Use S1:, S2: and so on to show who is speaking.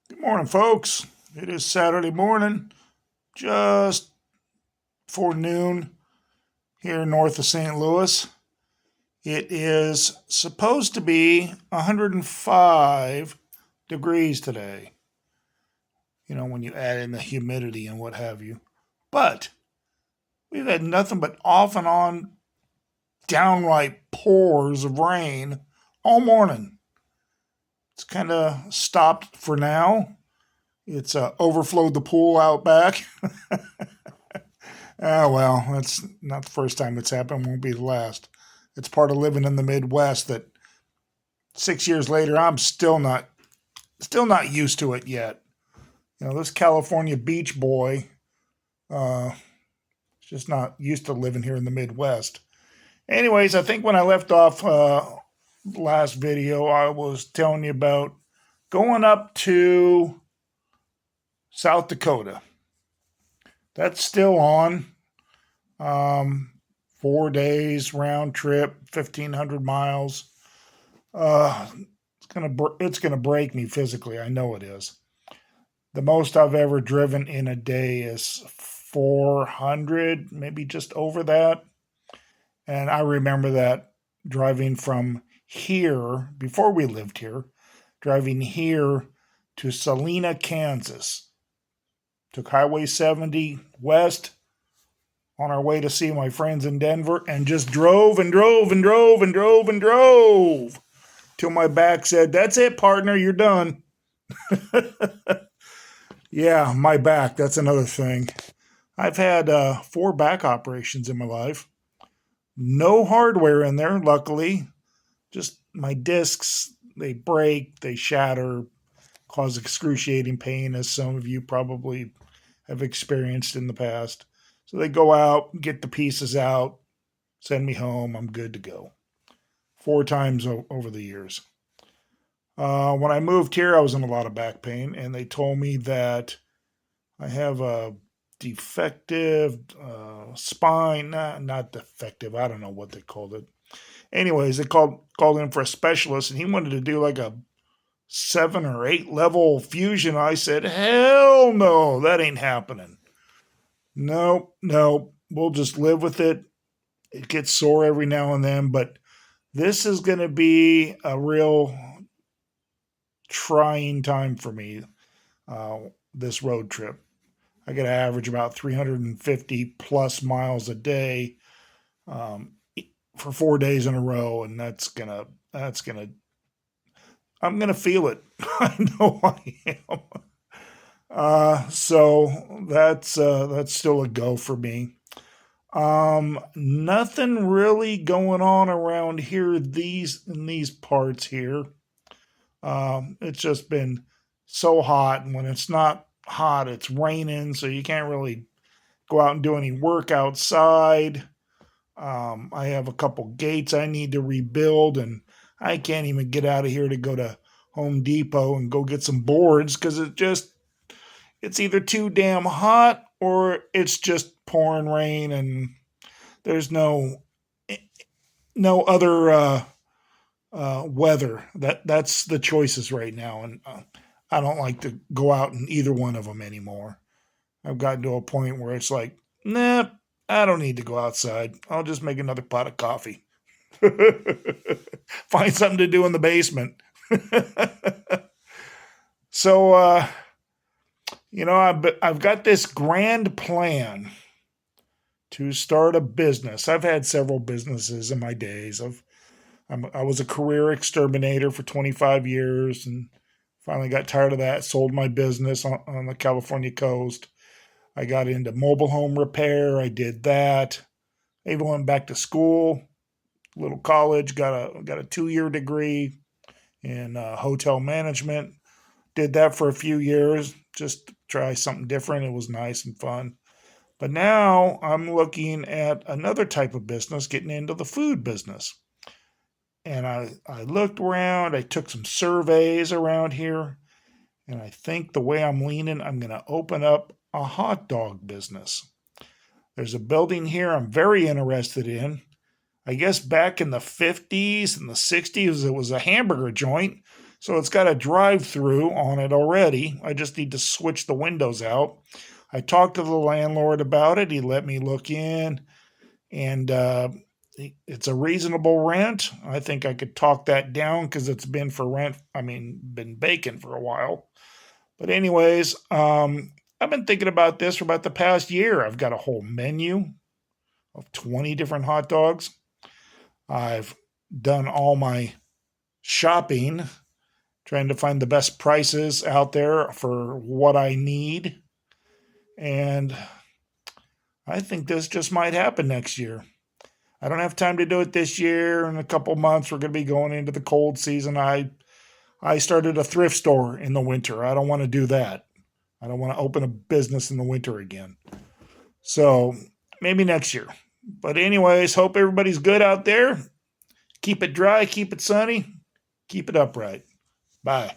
S1: Good morning, folks. It is Saturday morning, just before noon here north of St. Louis. It is supposed to be 105 degrees today, when you add in the humidity and what have you. But we've had nothing but off and on downright pours of rain all morning. It's kind of stopped for now. It's overflowed the pool out back. Ah, well, that's not the first time it's happened. Won't be the last. It's part of living in the Midwest that 6 years later, I'm still not used to it yet. This California beach boy, uh, is just not used to living here in the Midwest. Anyways, I think when I left off last video, I was telling you about going up to South Dakota. That's still on. 4 days round trip, 1,500 miles. It's gonna break me physically. I know it is. The most I've ever driven in a day is 400, maybe just over that. And I remember that driving from here before we lived here, driving here to Salina, Kansas. Took Highway 70 west on our way to see my friends in Denver and just drove and drove and drove and drove and drove till my back said, "That's it, partner, you're done." Yeah, my back, that's another thing. I've had 4 back operations in my life. No hardware in there, luckily. Just my discs, they break, they shatter, cause excruciating pain, as some of you probably have experienced in the past. So they go out, get the pieces out, send me home. I'm good to go. 4 times over the years. When I moved here, I was in a lot of back pain, and they told me that I have a defective spine. Not defective. I don't know what they called it. Anyways, they called in for a specialist, and he wanted to do like a 7 or 8 level fusion. I said, "Hell no, that ain't happening. Nope, nope. We'll just live with it. It gets sore every now and then, but this is going to be a real trying time for me, uh, this road trip. I got to average about 350 plus miles a day, um, for 4 days in a row, and I'm gonna feel it. I know I am. So that's still a go for me. Nothing really going on around here in these parts here. It's just been so hot, and when it's not hot, it's raining, so you can't really go out and do any work outside. I have a couple gates I need to rebuild, and I can't even get out of here to go to Home Depot and go get some boards because it's either too damn hot or it's just pouring rain, and there's no other weather. That's the choices right now, and I don't like to go out in either one of them anymore. I've gotten to a point where it's like, nah, I don't need to go outside. I'll just make another pot of coffee. Find something to do in the basement. So, I've got this grand plan to start a business. I've had several businesses in my days. I was a career exterminator for 25 years and finally got tired of that. Sold my business on the California coast. I got into mobile home repair. I did that. I even went back to school, little college, got a 2 year degree in hotel management. Did that for a few years, just to try something different. It was nice and fun. But now I'm looking at another type of business, getting into the food business. And I looked around, I took some surveys around here, and I think the way I'm leaning, I'm going to open up a hot dog business. There's a building here I'm very interested in. I guess back in the 50s and the 60s, it was a hamburger joint. So it's got a drive-through on it already. I just need to switch the windows out. I talked to the landlord about it. He let me look in, and it's a reasonable rent. I think I could talk that down because it's been for rent. I mean, been vacant for a while. But anyways, I've been thinking about this for about the past year. I've got a whole menu of 20 different hot dogs. I've done all my shopping, trying to find the best prices out there for what I need. And I think this just might happen next year. I don't have time to do it this year. In a couple months, we're going to be going into the cold season. I started a thrift store in the winter. I don't want to do that. I don't want to open a business in the winter again. So maybe next year. But anyways, hope everybody's good out there. Keep it dry, keep it sunny, keep it upright. Bye.